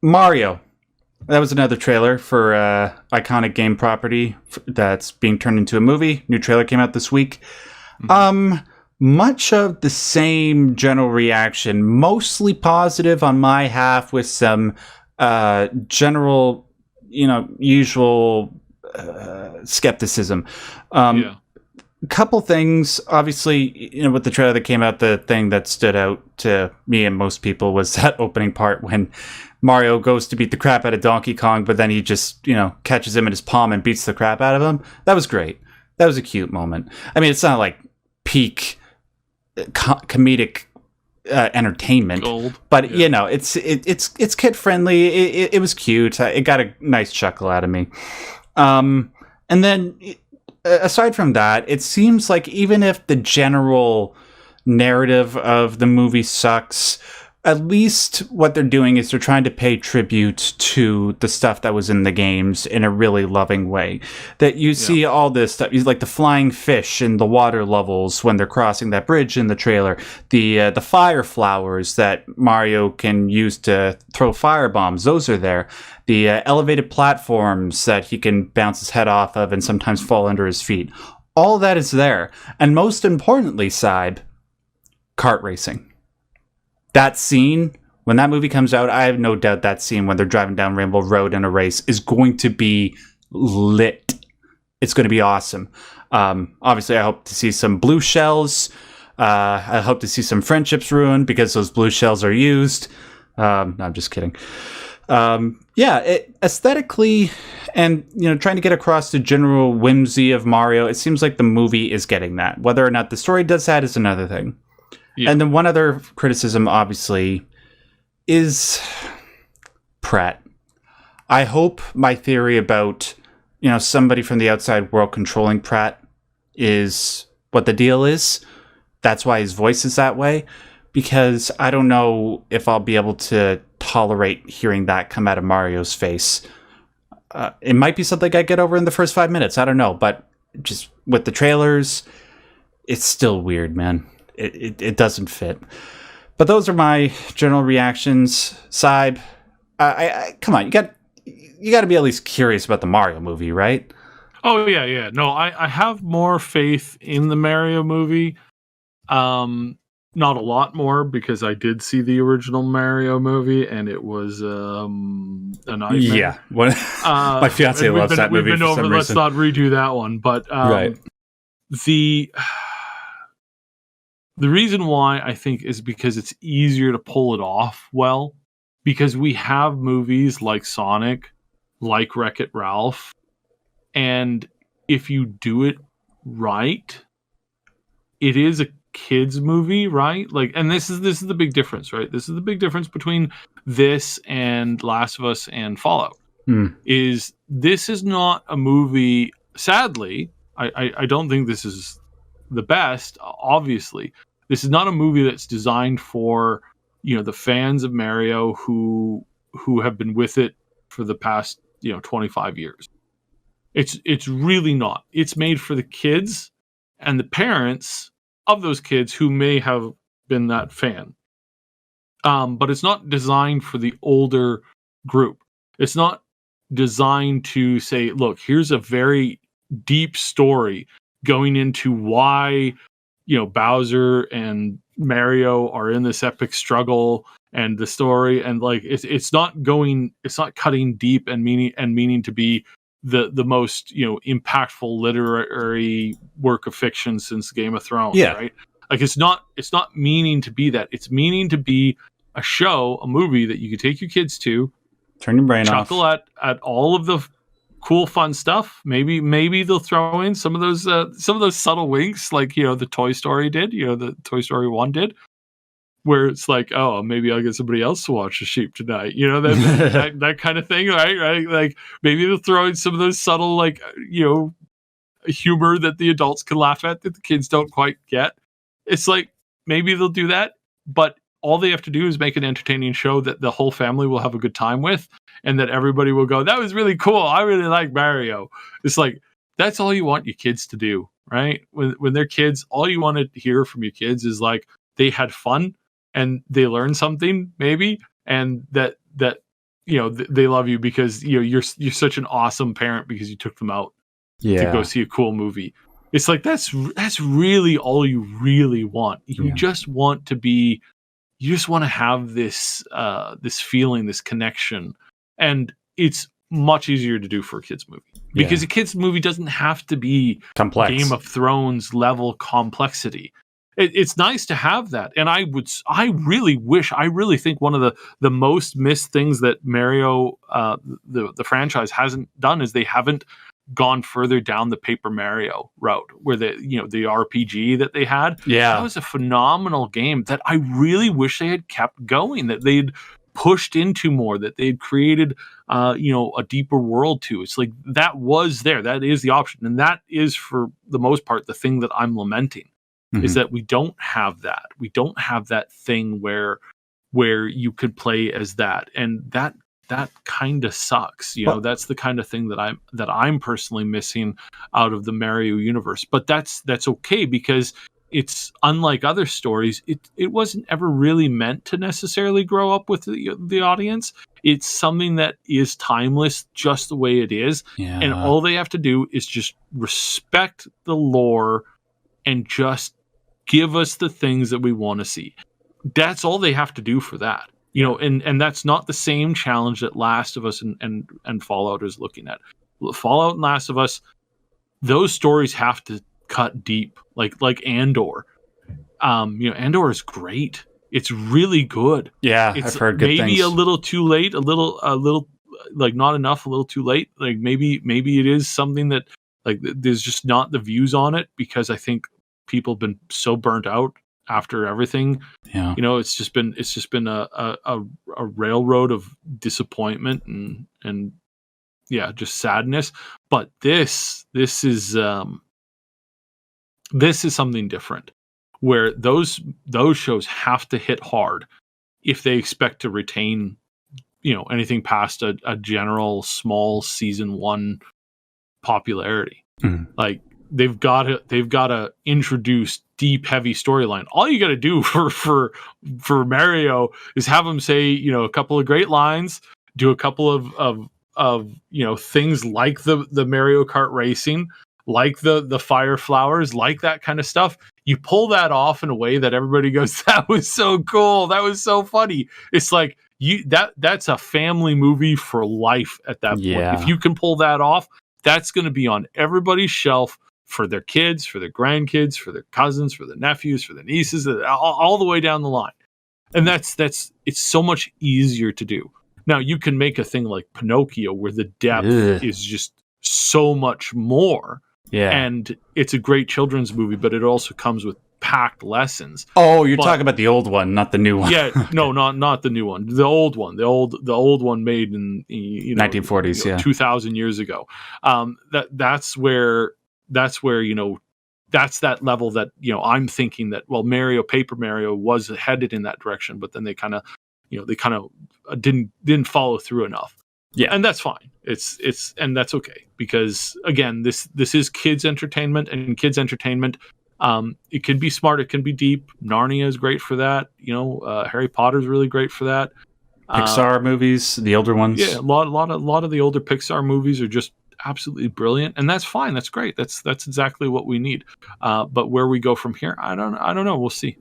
Mario. That was another trailer for iconic game property that's being turned into a movie. New trailer came out this week. Much of the same general reaction, mostly positive on my half, with some general, usual skepticism. Couple things, obviously, with the trailer that came out, the thing that stood out to me and most people was that opening part when Mario goes to beat the crap out of Donkey Kong, but then he just, catches him in his palm and beats the crap out of him. That was great. That was a cute moment. I mean, it's not like peak comedic entertainment, but it's kid friendly. It was cute. It got a nice chuckle out of me. And then aside from that, it seems like even if the general narrative of the movie sucks, at least what they're doing is they're trying to pay tribute to the stuff that was in the games in a really loving way. That you see all this stuff, like the flying fish in the water levels when they're crossing that bridge in the trailer, the fire flowers that Mario can use to throw fire bombs, those are there. The elevated platforms that he can bounce his head off of and sometimes fall under his feet. All that is there. And most importantly, Syb, kart racing. That scene, when that movie comes out, I have no doubt that scene when they're driving down Rainbow Road in a race is going to be lit. It's going to be awesome. Obviously, I hope to see some blue shells. I hope to see some friendships ruined because those blue shells are used. No, I'm just kidding. Aesthetically and, trying to get across the general whimsy of Mario, it seems like the movie is getting that. Whether or not the story does that is another thing. Yeah. And then one other criticism, obviously, is Pratt. I hope my theory about, somebody from the outside world controlling Pratt is what the deal is. That's why his voice is that way. Because I don't know if I'll be able to tolerate hearing that come out of Mario's face. It might be something I get over in the first 5 minutes. I don't know. But just with the trailers, it's still weird, man. It doesn't fit. But those are my general reactions. Syb, I come on, you got to be at least curious about the Mario movie, right? Oh yeah. No, I have more faith in the Mario movie. Not a lot more, because I did see the original Mario movie and it was a nightmare. Yeah, my fiance loves that movie. We've been over. Let's not redo that one. But right. The reason why I think is because it's easier to pull it off well, because we have movies like Sonic, like Wreck-It Ralph, and if you do it right, it is a kids movie, right? Like, and this is the big difference, right? This is the big difference between this and Last of Us and Fallout. Is this is not a movie, sadly, I don't think this is the best, obviously. This is not a movie that's designed for, the fans of Mario who have been with it for the past, 25 years. It's really not. It's made for the kids and the parents of those kids who may have been that fan. But it's not designed for the older group. It's not designed to say, look, here's a very deep story going into why Bowser and Mario are in this epic struggle and the story, and like it's not cutting deep and meaning to be the most impactful literary work of fiction since Game of Thrones. Yeah. Right? Like it's not meaning to be that. It's meaning to be a movie that you can take your kids to, turn your brain off, chuckle at all of the cool, fun stuff. Maybe they'll throw in some of those subtle winks, like the Toy Story did. The Toy Story 1 did, where it's like, oh, maybe I'll get somebody else to watch the sheep tonight. That kind of thing, right? Like maybe they'll throw in some of those subtle, like humor that the adults can laugh at that the kids don't quite get. It's like maybe they'll do that, but all they have to do is make an entertaining show that the whole family will have a good time with, and that everybody will go, that was really cool. I really like Mario. It's like, that's all you want your kids to do, right? When they're kids, all you want to hear from your kids is like, they had fun and they learned something maybe, and that they love you because you're such an awesome parent because you took them out to go see a cool movie. It's like that's really all you really want. You just want to have this this feeling, this connection, and it's much easier to do for a kids movie because a kids movie doesn't have to be complex, Game of Thrones level complexity. It's nice to have that, and I really think one of the most missed things that Mario, the franchise, hasn't done is they haven't gone further down the Paper Mario route, where the RPG that they had. That was a phenomenal game that I really wish they had kept going, that they'd pushed into more, that they'd created a deeper world to. It's like that was there, that is the option, and that is for the most part the thing that I'm lamenting. Is that we don't have that. We don't have that thing where you could play as that, and that kind of sucks. That's the kind of thing that I'm personally missing out of the Mario universe. But that's okay, because it's unlike other stories. It wasn't ever really meant to necessarily grow up with the audience. It's something that is timeless, just the way it is, and all they have to do is just respect the lore and just give us the things that we want to see. That's all they have to do for that. And that's not the same challenge that Last of Us and Fallout is looking at. Fallout and Last of Us, those stories have to cut deep, like Andor. Andor is great. It's really good. Yeah, I've heard good things. Maybe a little too late, a little like not enough, a little too late. Like maybe it is something that like there's just not the views on it, because I think people have been so burnt out after everything. It's just been a railroad of disappointment and just sadness. But this is something different, where those shows have to hit hard if they expect to retain anything past a general small season 1 popularity. Like they've got to introduce deep, heavy storyline. All you got to do for Mario is have him say a couple of great lines, do a couple of things like the Mario Kart racing, like the fire flowers, like that kind of stuff. You pull that off in a way that everybody goes, that was so cool, that was so funny. It's like that's a family movie for life at that point. If you can pull that off, that's going to be on everybody's shelf for their kids, for their grandkids, for their cousins, for their nephews, for their nieces, all the way down the line. And it's so much easier to do. Now you can make a thing like Pinocchio where the depth is just so much more. And it's a great children's movie, but it also comes with packed lessons. Oh, you're talking about the old one, not the new one. No, not the new one. The old one. The old one made in 1940s, 2000 years ago. That's where that's that level that I'm thinking that Paper Mario was headed in that direction, but then they kind of didn't follow through enough. And that's fine. It's and that's okay, because again, this is kids entertainment, and kids entertainment, it can be smart, it can be deep. Narnia is great for that. Harry Potter's really great for that. Pixar movies, the older ones. Yeah, a lot of the older Pixar movies are just absolutely brilliant, and that's fine. That's great. That's exactly what we need. But where we go from here, I don't know. We'll see.